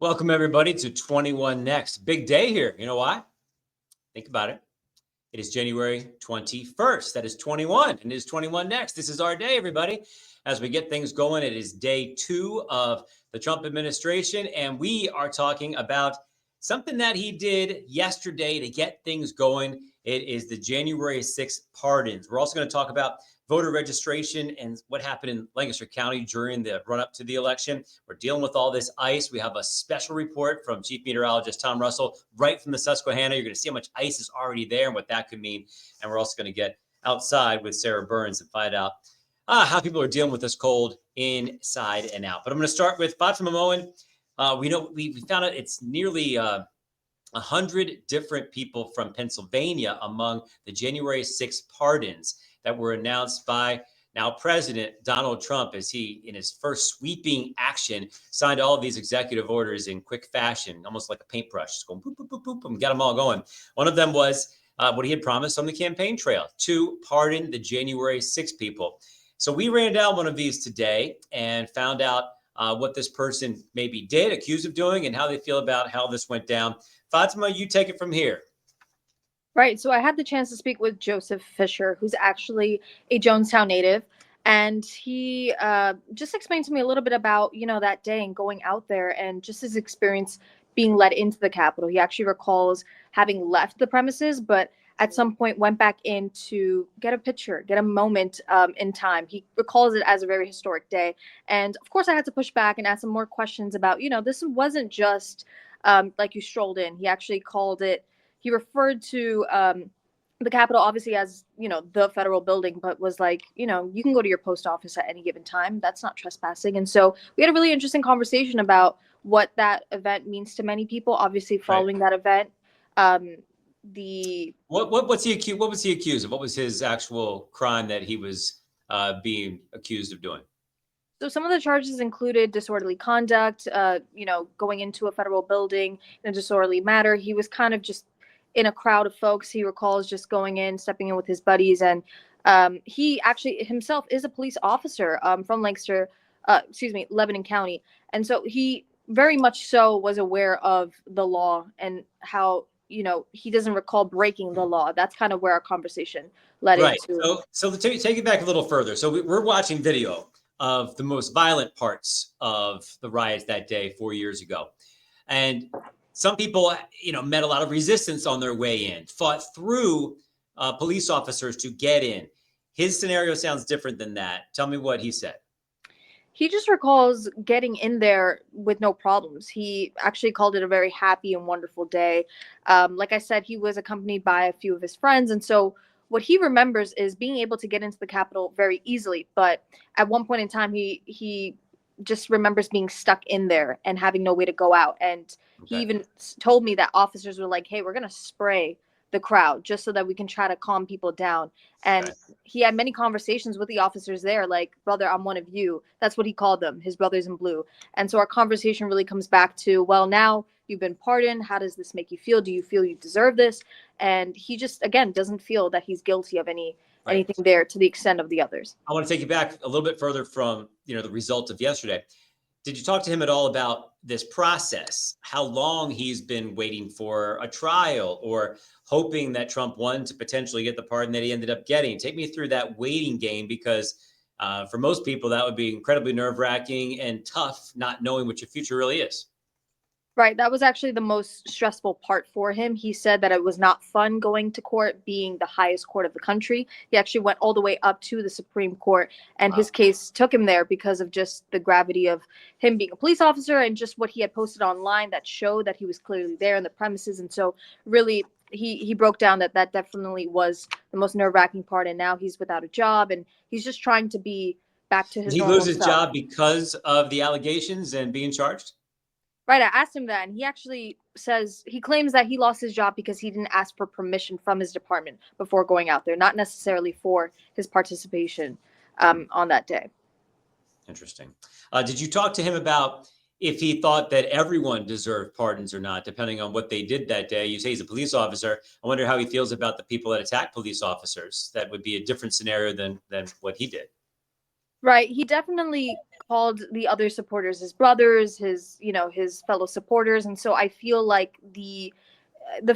Welcome, everybody, to 21 Next. Big day here. You know why? Think about it. It is January 21st. That is 21, and it is 21 Next. This is our day, everybody. As we get things going, it is day 2 of the Trump administration, and we are talking about something that he did yesterday to get things going. It is the January 6th pardons. We're also going to talk about voter registration and what happened in Lancaster County during the run up to the election. We're dealing with all this ice. We have a special report from Chief Meteorologist Tom Russell right from the Susquehanna. You're going to see how much ice is already there and what that could mean. And we're also going to get outside with Sarah Burns and find out how people are dealing with this cold inside and out. But I'm going to start with Fatima Moien. We found out it's nearly 100 different people from Pennsylvania among the January 6th pardons that were announced by now President Donald Trump, as he, in his first sweeping action, signed all of these executive orders in quick fashion, almost like a paintbrush, just going boop, boop, boop, boop, and got them all going. One of them was what he had promised on the campaign trail, to pardon the January 6 people. So we ran down one of these today and found out what this person maybe did, accused of doing, and how they feel about how this went down. Fatima, you take it from here. Right. So I had the chance to speak with Joseph Fisher, who's actually a Jonestown native. And he just explained to me a little bit about, that day and going out there and just his experience being led into the Capitol. He actually recalls having left the premises, but at some point went back in to get a picture, get a moment in time. He recalls it as a very historic day. And of course, I had to push back and ask him more questions about, this wasn't just like you strolled in. He actually called it, he referred to the Capitol obviously as, the federal building, but was like, you can go to your post office at any given time. That's not trespassing. And so we had a really interesting conversation about what that event means to many people. Obviously, following that event, what was he accused of? What was his actual crime that he was being accused of doing? So some of the charges included disorderly conduct, going into a federal building in a disorderly manner. He was kind of just in a crowd of folks. He recalls just going in, stepping in with his buddies. And he actually himself is a police officer from Lebanon County. And so he very much so was aware of the law and how, he doesn't recall breaking the law. That's kind of where our conversation led into. So to take it back a little further. So we're watching video of the most violent parts of the riots that day 4 years ago. And some people, met a lot of resistance on their way in, fought through police officers to get in. His scenario sounds different than that. Tell me what he said. He just recalls getting in there with no problems. He actually called it a very happy and wonderful day. Like I said, he was accompanied by a few of his friends. And so what he remembers is being able to get into the Capitol very easily. But at one point in time, he just remembers being stuck in there and having no way to go out. And he even told me that officers were like, hey, we're going to spray the crowd just so that we can try to calm people down. And he had many conversations with the officers there, like, brother, I'm one of you. That's what he called them, his brothers in blue. And so our conversation really comes back to, well, now you've been pardoned. How does this make you feel? Do you feel you deserve this? And he just, again, doesn't feel that he's guilty of anything there to the extent of the others. I want to take you back a little bit further from, the result of yesterday. Did you talk to him at all about this process, how long he's been waiting for a trial or hoping that Trump won to potentially get the pardon that he ended up getting? Take me through that waiting game, because for most people, that would be incredibly nerve-wracking and tough, not knowing what your future really is. Right. That was actually the most stressful part for him. He said that it was not fun going to court, being the highest court of the country. He actually went all the way up to the Supreme Court, and his case took him there because of just the gravity of him being a police officer and just what he had posted online that showed that he was clearly there in the premises. And so really, he broke down that definitely was the most nerve-wracking part. And now he's without a job, and he's just trying to be back to his normal self. Did he lose his job because of the allegations and being charged? Right, I asked him that, and he actually says he claims that he lost his job because he didn't ask for permission from his department before going out there, not necessarily for his participation on that day. Interesting. Did you talk to him about if he thought that everyone deserved pardons or not, depending on what they did that day? You say he's a police officer. I wonder how he feels about the people that attack police officers. That would be a different scenario than what he did. Right. He definitely called the other supporters his brothers, his fellow supporters. And so I feel like the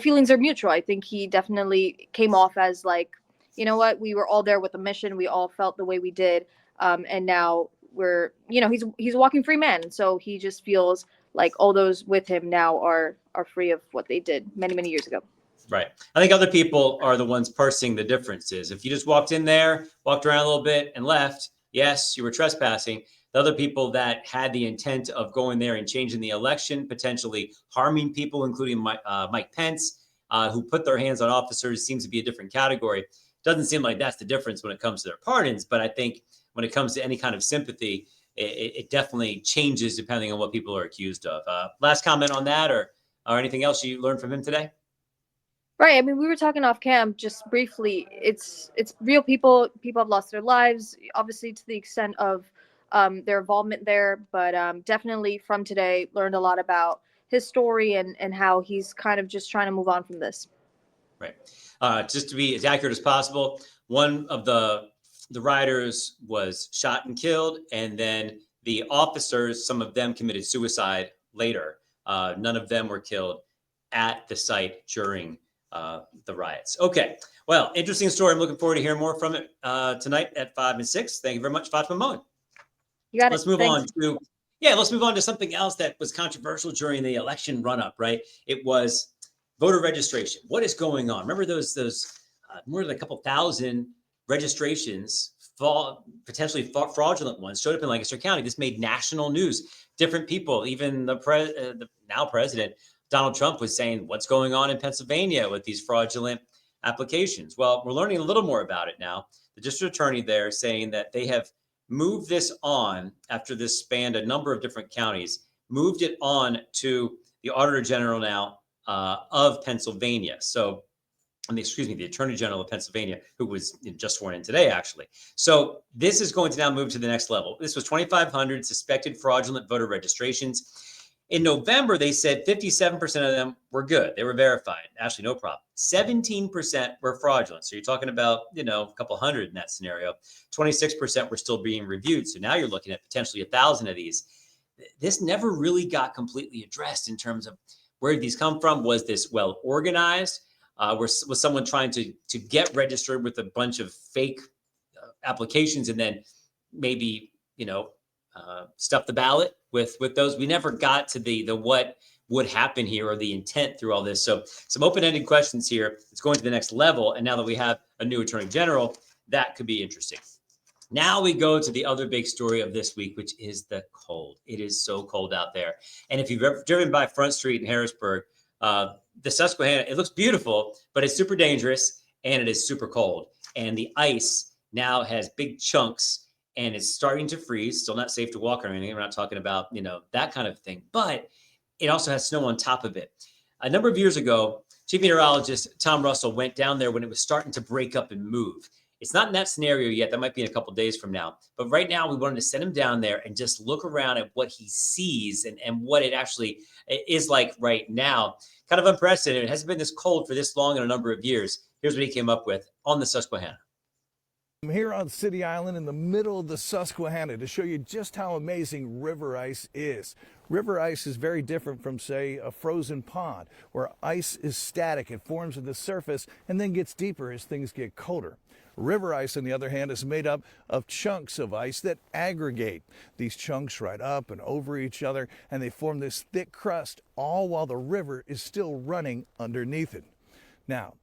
feelings are mutual. I think he definitely came off as like, you know what, we were all there with a mission. We all felt the way we did. And now we're, he's a walking free man. And so he just feels like all those with him now are free of what they did many, many years ago. Right. I think other people are the ones parsing the differences. If you just walked in there, walked around a little bit and left, yes, you were trespassing. The other people that had the intent of going there and changing the election, potentially harming people, including Mike Pence, who put their hands on officers, seems to be a different category. Doesn't seem like that's the difference when it comes to their pardons. But I think when it comes to any kind of sympathy, it definitely changes depending on what people are accused of. Last comment on that or anything else you learned from him today? Right. I mean, we were talking off cam just briefly. It's real people. People have lost their lives, obviously, to the extent of their involvement there. But definitely from today, learned a lot about his story and how he's kind of just trying to move on from this. Right. Just to be as accurate as possible, one of the rioters was shot and killed, and then the officers, some of them committed suicide later. None of them were killed at the site during the riots. Okay. Well, interesting story. I'm looking forward to hearing more from it tonight at 5 and 6. Thank you very much, Fatima Moien. You got it. Let's move Thanks. let's move on to something else that was controversial during the election run-up, right? It was voter registration. What is going on? Remember those more than a couple thousand registrations, potentially fraudulent ones, showed up in Lancaster County. This made national news. Different people, even the now president, Donald Trump, was saying, what's going on in Pennsylvania with these fraudulent applications? Well, we're learning a little more about it now. The district attorney there saying that they have moved this on after this spanned a number of different counties, moved it on to the Auditor General now of Pennsylvania. So, the Attorney General of Pennsylvania, who was just sworn in today, actually. So this is going to now move to the next level. This was 2,500 suspected fraudulent voter registrations. In November, they said 57% of them were good. They were verified. Actually, no problem. 17% were fraudulent. So you're talking about, a couple hundred in that scenario. 26% were still being reviewed. So now you're looking at potentially 1,000 of these. This never really got completely addressed in terms of where did these come from? Was this well organized? Was someone trying to get registered with a bunch of fake applications and then maybe, stuff the ballot with those? We never got to the what would happen here or the intent through all this. So some open-ended questions here. It's going to the next level. And now that we have a new attorney general, that could be interesting. Now we go to the other big story of this week, which is the cold. It is so cold out there. And if you've ever driven by Front Street in Harrisburg, the Susquehanna, it looks beautiful, but it's super dangerous and it is super cold. And the ice now has big chunks and it's starting to freeze. Still not safe to walk or anything. We're not talking about, that kind of thing, but it also has snow on top of it. A number of years ago, Chief Meteorologist Tom Russell went down there when it was starting to break up and move. It's not in that scenario yet. That might be in a couple of days from now. But right now, we wanted to send him down there and just look around at what he sees and what it actually is like right now. Kind of unprecedented. It hasn't been this cold for this long in a number of years. Here's what he came up with on the Susquehanna. I'm here on City Island in the middle of the Susquehanna to show you just how amazing river ice is. River ice is very different from, say, a frozen pond, where ice is static. It forms at the surface and then gets deeper as things get colder. River ice, on the other hand, is made up of chunks of ice that aggregate. These chunks ride up and over each other, and they form this thick crust, all while the river is still running underneath it. Now,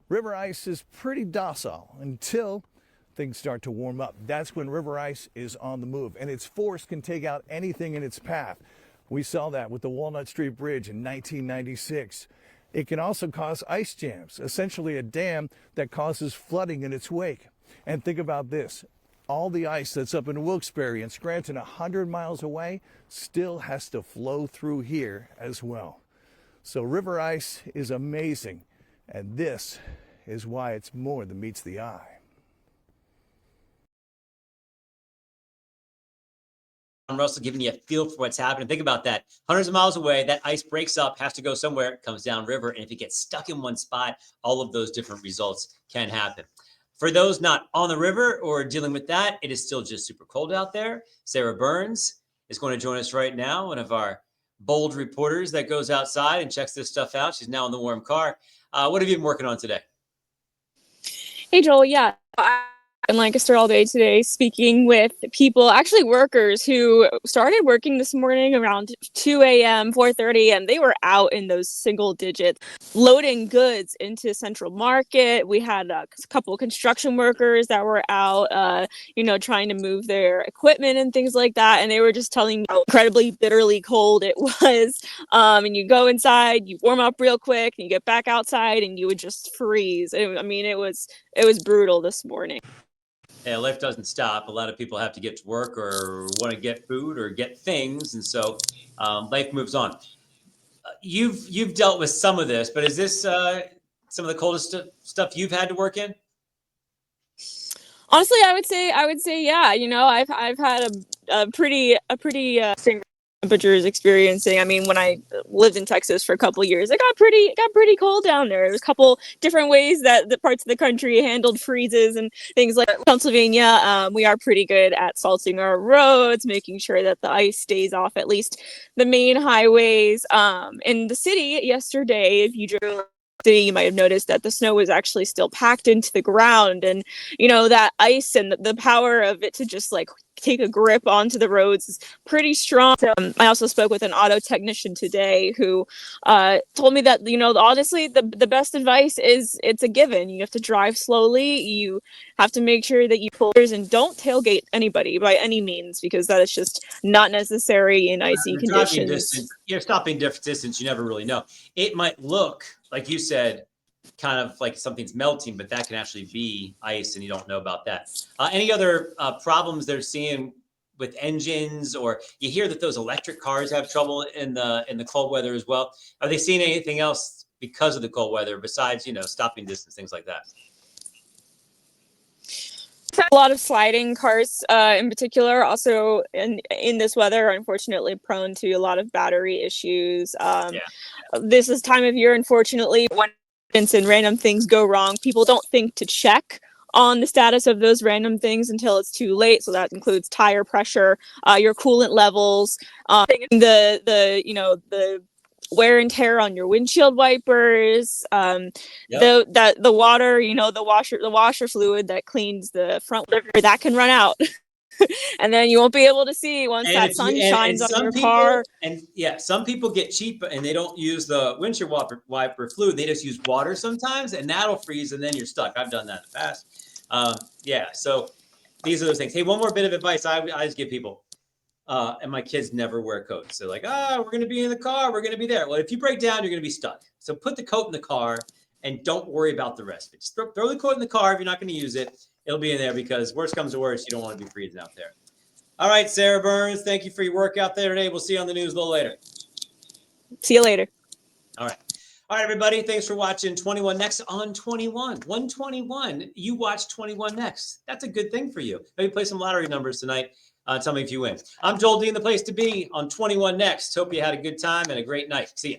river ice is pretty docile until things start to warm up. That's when river ice is on the move, and its force can take out anything in its path. We saw that with the Walnut Street Bridge in 1996. It can also cause ice jams, essentially a dam that causes flooding in its wake. And think about this. All the ice that's up in Wilkes-Barre and Scranton 100 miles away still has to flow through here as well. So river ice is amazing, and this is why it's more than meets the eye. Russell giving you a feel for what's happening. Think about that. Hundreds of miles away, that ice breaks up, has to go somewhere, comes down river, and if it gets stuck in one spot, all of those different results can happen. For those not on the river or dealing with that, it is still just super cold out there. Sarah Burns is going to join us right now, one of our bold reporters that goes outside and checks this stuff out. She's now in the warm car. What have you been working on today? Hey, Joel. Yeah, I'm in Lancaster all day today, speaking with people, actually workers who started working this morning around 2 a.m., 4:30, and they were out in those single digits, loading goods into Central Market. We had a couple of construction workers that were out, trying to move their equipment and things like that. And they were just telling me how incredibly bitterly cold it was. And you go inside, you warm up real quick, and you get back outside, and you would just freeze. It was brutal this morning. Yeah, life doesn't stop. A lot of people have to get to work or want to get food or get things, and so life moves on. You've dealt with some of this, but is this some of the coldest stuff you've had to work in? Honestly, I would say, yeah. I've had a pretty temperatures experiencing. I mean, when I lived in Texas for a couple of years, it got pretty cold down there. There's a couple different ways that the parts of the country handled freezes and things like Pennsylvania. We are pretty good at salting our roads, making sure that the ice stays off at least the main highways. In the city yesterday, if you drove city, you might have noticed that the snow was actually still packed into the ground, and that ice and the power of it to just like take a grip onto the roads is pretty strong. I also spoke with an auto technician today who told me that honestly the best advice is it's a given. You have to drive slowly. You have to make sure that you pull and don't tailgate anybody by any means, because that is just not necessary in icy conditions. You're stopping distance. You never really know. It might look like you said, kind of like something's melting, but that can actually be ice, and you don't know about that. Any other problems they're seeing with engines, or you hear that those electric cars have trouble in the cold weather as well? Are they seeing anything else because of the cold weather besides stopping distance, things like that? A lot of sliding cars in particular, also in this weather, unfortunately prone to a lot of battery issues. This is time of year, unfortunately, when and random things go wrong, people don't think to check on the status of those random things until it's too late. So that includes tire pressure, your coolant levels, the wear and tear on your windshield wipers, the water, the washer fluid that cleans the front liver, that can run out. And then you won't be able to see once that sun shines on your car. And some people get cheap and they don't use the windshield wiper fluid. They just use water sometimes, and that'll freeze, and then you're stuck. I've done that in the past. So these are those things. Hey, one more bit of advice I just give people. And my kids never wear coats. They're like, we're going to be in the car. We're going to be there. Well, if you break down, you're going to be stuck. So put the coat in the car and don't worry about the rest of it. Just throw the coat in the car. If you're not going to use it, it'll be in there, because worst comes to worst, you don't want to be freezing out there. All right, Sarah Burns, thank you for your work out there today. We'll see you on the news a little later. See you later. All right. All right, everybody. Thanks for watching 21 Next on 21. 121. You watch 21 Next. That's a good thing for you. Maybe play some lottery numbers tonight. Tell me if you win. I'm Joel Dean, the place to be on 21 Next. Hope you had a good time and a great night. See ya.